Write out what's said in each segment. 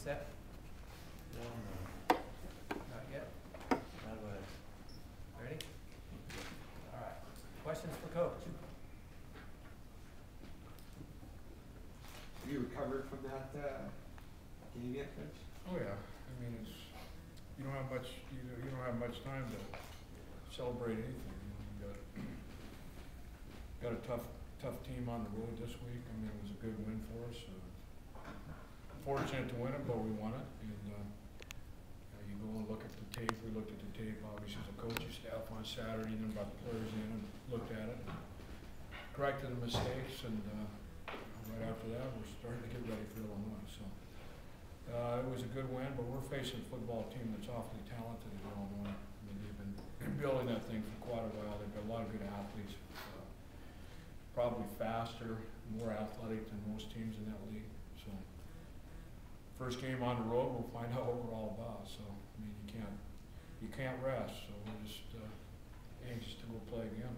set? No. Not yet? Not good. Ready? All right. Questions for Coach? Have you recovered from that game yet, Coach? Oh yeah. I mean, you don't have much time to celebrate anything. You got a tough team on the road this week. I mean, it was a good win for us. Fortunate to win it, but we won it. And you go and look at the tape. We looked at the tape, obviously, as a coaching staff on Saturday, and then brought the players in and looked at it, and corrected the mistakes, and right after that, we're starting to get ready for Illinois. So it was a good win, but we're facing a football team that's awfully talented in Illinois. I mean, they've been building that thing for quite a while. They've got a lot of good athletes, probably faster, more athletic than most teams in that league. So first game on the road, we'll find out what we're all about. So I mean, you can't rest. So we're just anxious to go play again.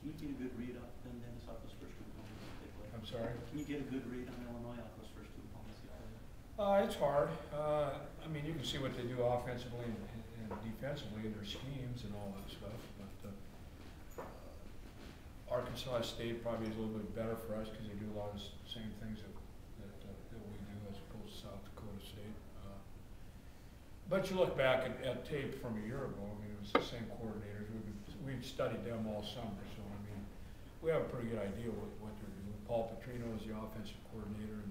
Can you get a good read on them, Dennis, off those first two opponents that they play? I'm sorry? Can you get a good read on Illinois off those first two opponents they play? It's hard. I mean, you can see what they do offensively and defensively in their schemes and all that stuff. But Arkansas State probably is a little bit better for us because they do a lot of the same things that we do as opposed to South Dakota State. But you look back at tape from a year ago, I mean, it was the same coordinators. We've studied them all summer, so I mean, we have a pretty good idea what they're doing. Paul Petrino is the offensive coordinator, and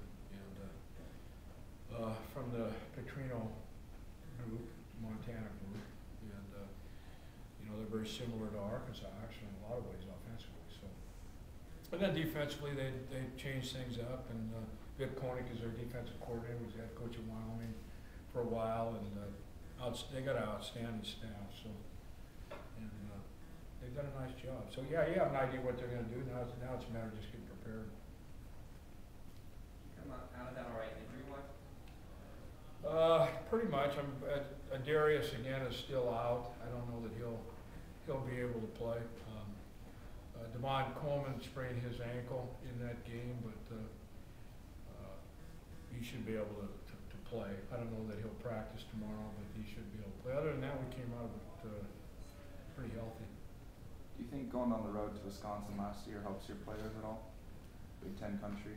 from the Petrino group, Montana group, and you know, they're very similar to Arkansas actually in a lot of ways offensively. So, and then defensively, they changed things up, and Vic Koenig is their defensive coordinator. He's head coach at Wyoming for a while, and they got an outstanding staff. So, and they've done a nice job. So yeah, you have an idea what they're going to do. Now it's a matter of just getting prepared. Come on, out of that all right, injury-wise? Pretty much. Darius again is still out. I don't know that he'll be able to play. Devon Coleman sprained his ankle in that game, but he should be able to play. I don't know that he'll practice tomorrow, but he should be able to play. Other than that, we came out of it pretty healthy. Do you think going on the road to Wisconsin last year helps your players at all? Big Ten country.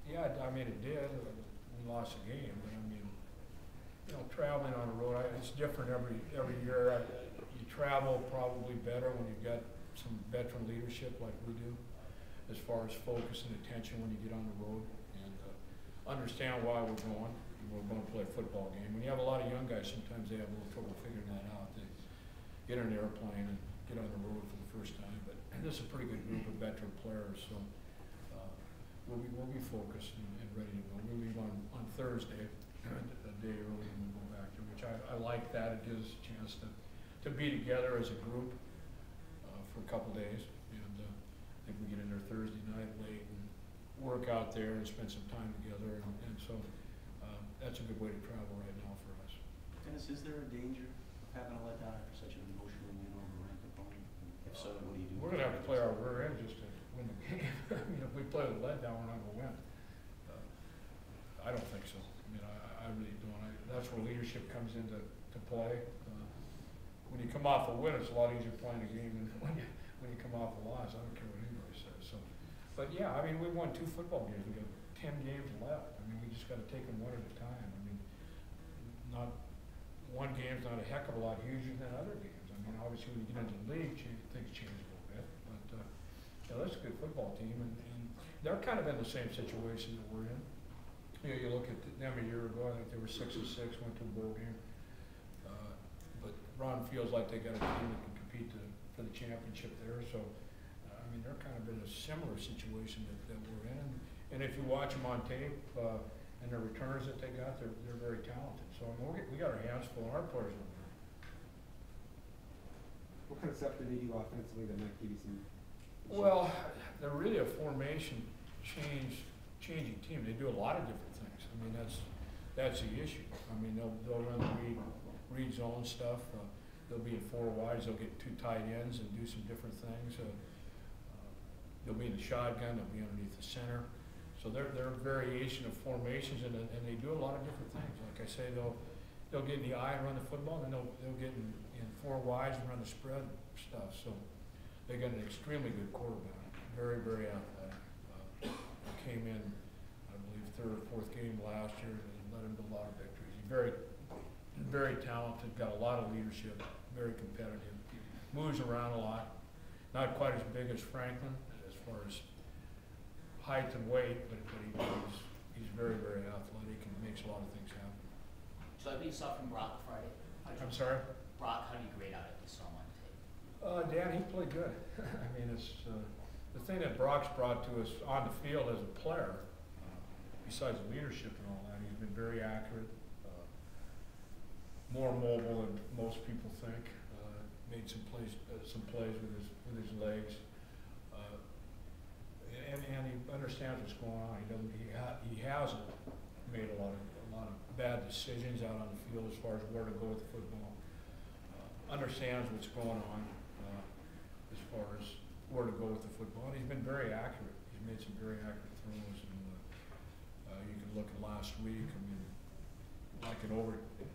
Yeah, I mean it did. We lost a game, but I mean, you know, traveling on the road, it's different every year. You travel probably better when you've got some veteran leadership like we do, as far as focus and attention when you get on the road, and understand why we're going. We're going to play a football game. When you have a lot of young guys, sometimes they have a little trouble figuring that out. They get in an airplane and get on the road for the first time. But this is a pretty good group of veteran players, so we'll be focused and ready to go. We leave on Thursday, a day early, and we'll go back there, which I like that. It gives us a chance to be together as a group for a couple days. And I think we get in there Thursday night late and work out there and spend some time together. And so that's a good way to travel right now for us. Dennis, is there a danger of having a letdown after such an emotional win over a ranked opponent? If so, what do you do? We're going to have to play our rear end just to win the game. I mean, if we play with a letdown, we're not going to win. I don't think so. I mean, I really don't. That's where leadership comes into play. When you come off a win, it's a lot easier playing a game than when you come off a loss. I don't care what anybody says. So, but yeah, I mean, we won 2 football games. We got 10 games left. I mean, we just got to take them one at a time. I mean, not one game's not a heck of a lot easier than other games. I mean, obviously when you get into the league, things change a little bit. But yeah, that's a good football team, and they're kind of in the same situation that we're in. You know, you look at them a year ago. I think they were 6-6, went to a bowl game. But Ron feels like they got a team that can compete for the championship there. So, I mean, they're kind of in a similar situation that we're in. And if you watch them on tape and the returners that they got, they're very talented. So I mean, we got our hands full, and our players are good. What kind of stuff do they do offensively that might give you some? Well, they're really a formation changing team. They do a lot of different things. I mean, that's the issue. I mean, they'll run the read zone stuff. They'll be in 4 wides. They'll get 2 tight ends and do some different things. They'll be in the shotgun. They'll be underneath the center. So they're a variation of formations, and they do a lot of different things. Like I say, they'll get in the eye and run the football, and then they'll get in four wides and run the spread stuff. So they got an extremely good quarterback, very, very athletic. Came in, I believe, third or fourth game last year, and led him to a lot of victories. He's very, very talented, got a lot of leadership, very competitive, moves around a lot. Not quite as big as Franklin as far as height and weight, but he's very, very athletic and makes a lot of things happen. So I bet you saw from Brock Friday. I'm sorry? Brock, how do you grade out it? You saw him on tape. Dan, he played good. I mean, it's the thing that Brock's brought to us on the field as a player, besides the leadership and all that, he's been very accurate, more mobile than most people think. Made some plays with his legs, and he understands what's going on. He hasn't made a lot of bad decisions out on the field as far as where to go with the football. Understands what's going on as far as where to go with the football. And he's been very accurate. He's made some very accurate throws, and you can look at last week. I mean, like in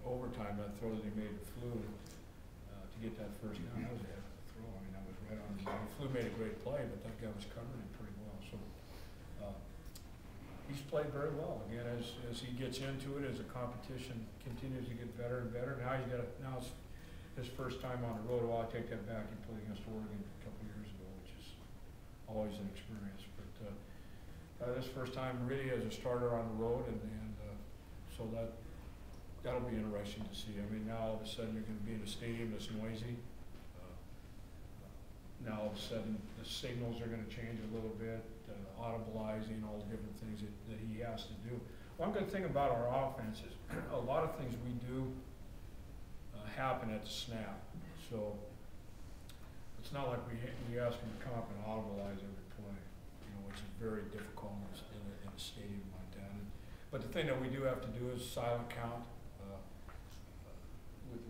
overtime, that throw that he made flew to get that first down. That was a heck of a throw. I mean, that was right on the money. Flew made a great play, but that guy was covering it pretty well. So he's played very well. Again, as he gets into it, as the competition continues to get better and better. Now it's his first time on the road. Well, I take that back. He played against Oregon a couple of years ago, which is always an experience. But this first time really as a starter on the road, and so that'll be interesting to see. I mean, now all of a sudden you're going to be in a stadium that's noisy. Now all of a sudden the signals are going to change a little bit, audibilizing, all the different things that he has to do. One good thing about our offense is a lot of things we do happen at the snap. So it's not like we ask him to come up and audibilize every play, which is very difficult in a stadium like that. But the thing that we do have to do is silent count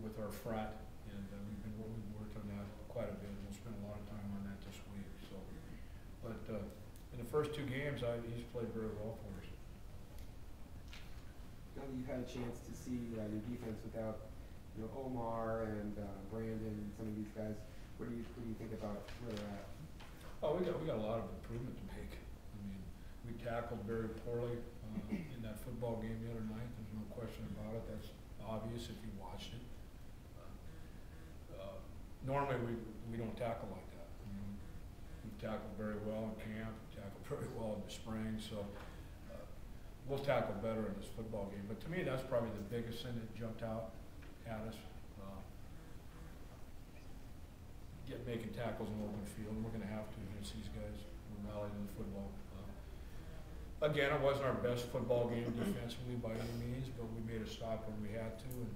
with our front, and we've worked on that quite a bit. We'll spend a lot of time on that this week. So, but in the first two games, he's played very well for us. Now that you've had a chance to see your defense without, Omar and Brandon and some of these guys, what do you think about where they're at? Oh, we got a lot of improvement to make. I mean, we tackled very poorly in that football game the other night. There's no question about it. That's obvious if you watched it. Normally we don't tackle like that. I mean, we've tackled very well in camp, tackled very well in the spring, so we'll tackle better in this football game. But to me, that's probably the biggest thing that jumped out at us. Making tackles in the open field, and we're going to have to against these guys. We're rallying in the football. Again, it wasn't our best football game defensively by any means, but we made a stop when we had to, and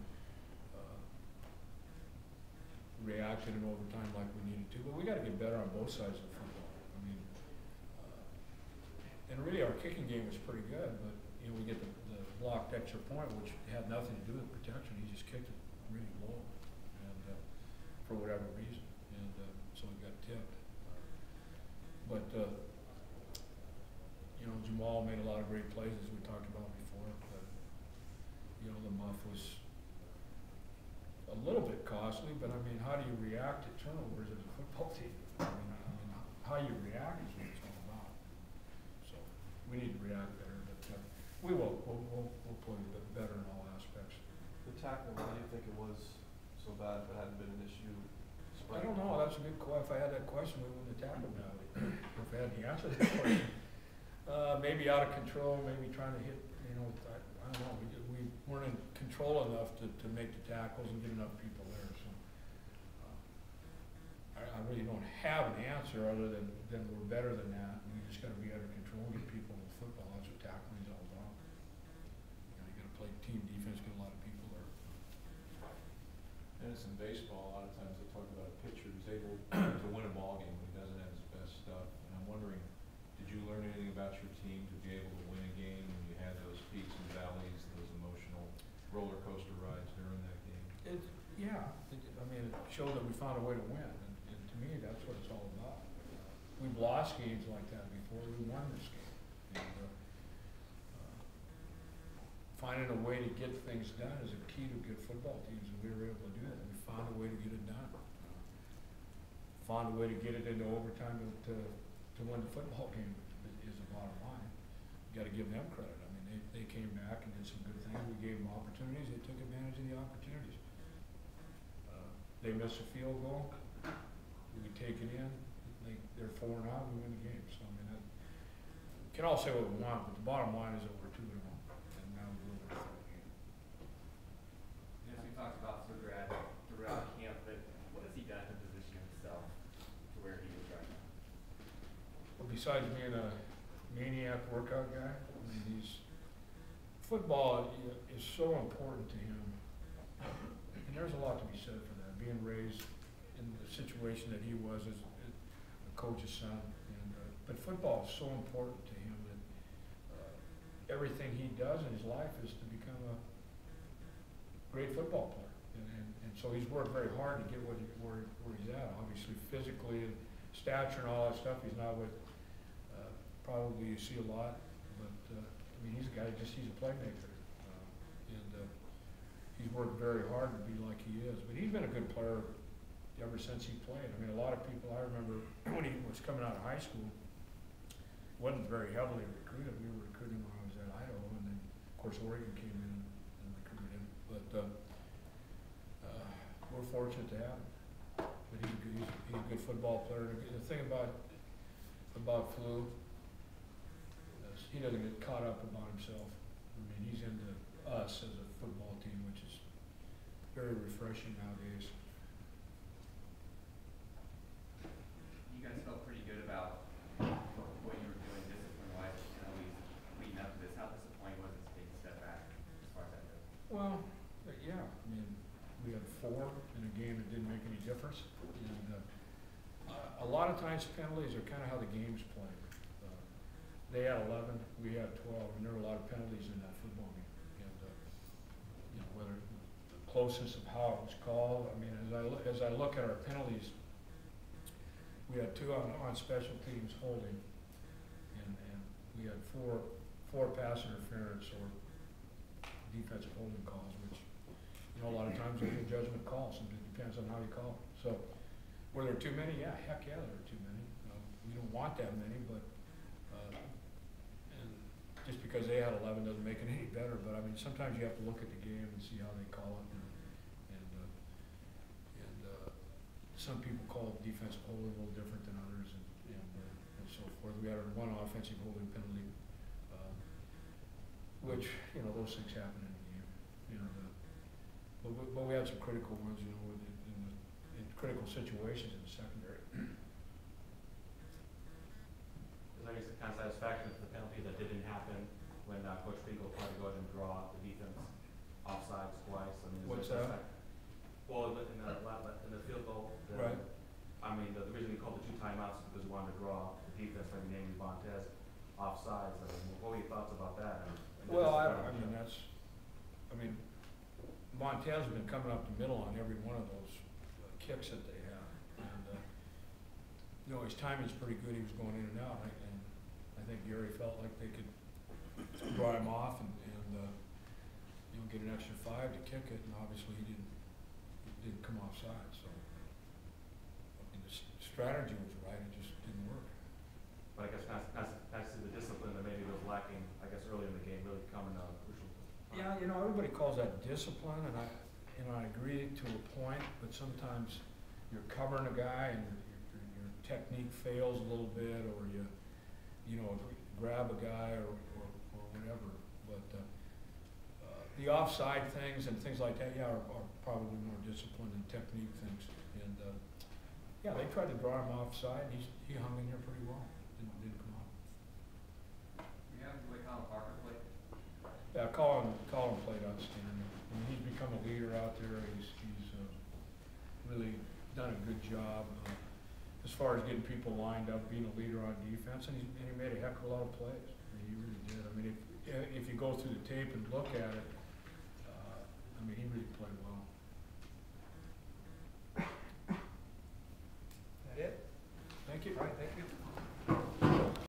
reacted in overtime like we needed to. But we got to get better on both sides of the football. I mean, and really our kicking game was pretty good, but we get the blocked extra point, which had nothing to do with protection. He just kicked it really low, and for whatever reason. So it got tipped. But Jamal made a lot of great plays, as we talked about before. But the muff was a little bit costly. But I mean, how do you react to turnovers as a football team? I mean, how you react is what it's all about. So we need to react better. But we will. We'll play better in all aspects. The tackle, why do you think it was so bad if it hadn't been an issue? I don't know. That's a good question. If I had that question, we wouldn't have tackled now. If I had the answer to that question, maybe out of control, maybe trying to hit. I don't know. We weren't in control enough to make the tackles and get enough people there. So I really don't have an answer other than we're better than that. We just got to be under control and get people in football. That's what tackling is all about. You got to play team defense, get a lot of people there. And it's in baseball, a lot of times they talk about a pitcher who's able to win a ball game when he doesn't have his best stuff. And I'm wondering, did you learn anything about your team to be able to win a game when you had those peaks and valleys, those emotional roller coaster rides during that game? I mean, it showed that we found a way to win, and to me, that's what it's all about. We've lost games like that before. We won this game, and finding a way to get things done is a key to good football teams, and we were able to do that. We found a way to get it done. Found a way to get it into overtime to win the football game is the bottom line. You gotta give them credit. I mean, they came back and did some good things. We gave them opportunities. They took advantage of the opportunities. They missed a field goal. We take it in. They're 4-0. We win the game. So I mean, we can all say what we want, but the bottom line is that we're 2-0, and now we're going to win the game. Yes, we talked about throughout camp, but what has he done to position himself to where he is right now? Well, besides being a maniac workout guy, I mean, football is so important to him, and there's a lot to be said for that. Being raised in the situation that he was as a coach's son, but football is so important to him that everything he does in his life is to become a great football player, and so he's worked very hard to get where he's at. Obviously, physically and stature and all that stuff, he's not what probably you see a lot, but I mean, he's a guy. He's a playmaker, and he's worked very hard to be like he is. But he's been a good player ever since he played. I mean, a lot of people, I remember when he was coming out of high school, wasn't very heavily recruited. We were recruiting when I was at Idaho, and then, of course, Oregon came in and recruited him. But we're fortunate to have him. But he's a good football player. And the thing about Flu, he doesn't get caught up about himself. I mean, he's into us as a football team, which is very refreshing nowadays. You guys felt pretty good about what you were doing discipline-wise, leading up to this. How disappointing was it to take a step back as far as that goes? Well, yeah. I mean, we had 4 in a game that didn't make any difference. And a lot of times penalties are kind of how the game's played. They had 11, we had 12, and there were a lot of penalties in that football game. And whether the closeness of how it was called. I mean, as I look at our penalties, we had 2 on special teams holding, and we had 4 pass interference or defensive holding calls, which a lot of times are good judgment calls, and it depends on how you call them. So, were there too many? Yeah, heck yeah, there were too many. We don't want that many, but and just because they had 11 doesn't make it any better. But I mean, sometimes you have to look at the game and see how they call it, and some people call defensive holding a little different than others, and so forth. We had our 1 offensive holding penalty, which those things happen in the game. But we had some critical ones, in critical situations in the secondary. Is there any kind of satisfaction for the penalty that didn't happen when Coach Spiegel tried to go ahead and draw the defense offsides twice? I mean, what's that? Well, in the field goal, right. I mean, the reason we called the 2 timeouts is because we wanted to draw the defense, maybe namely Montez, offsides. I mean, what were your thoughts about that? Well, Montez has been coming up the middle on every one of those kicks that they have, and his timing's pretty good. He was going in and out, and I think Gary felt like they could draw him off and get an extra 5 to kick it, and obviously he didn't come offside. So I mean, the strategy was right; it just didn't work. But I guess that's the discipline that maybe was lacking, I guess, early in the game, really coming crucial. Yeah, everybody calls that discipline, and I agree to a point, but sometimes you're covering a guy and your technique fails a little bit, or you grab a guy or whatever. But the offside things and things like that, are probably more discipline and technique things. And they tried to draw him offside. He hung in there pretty well. Didn't come out. You have the way Colin Parker played? Yeah, Colin played outstanding. I mean, he's become a leader out there. He's really done a good job as far as getting people lined up, being a leader on defense, and he made a heck of a lot of plays. I mean, he really did. I mean, if you go through the tape and look at it, I mean, he really played well. That it? Thank you. All right, thank you.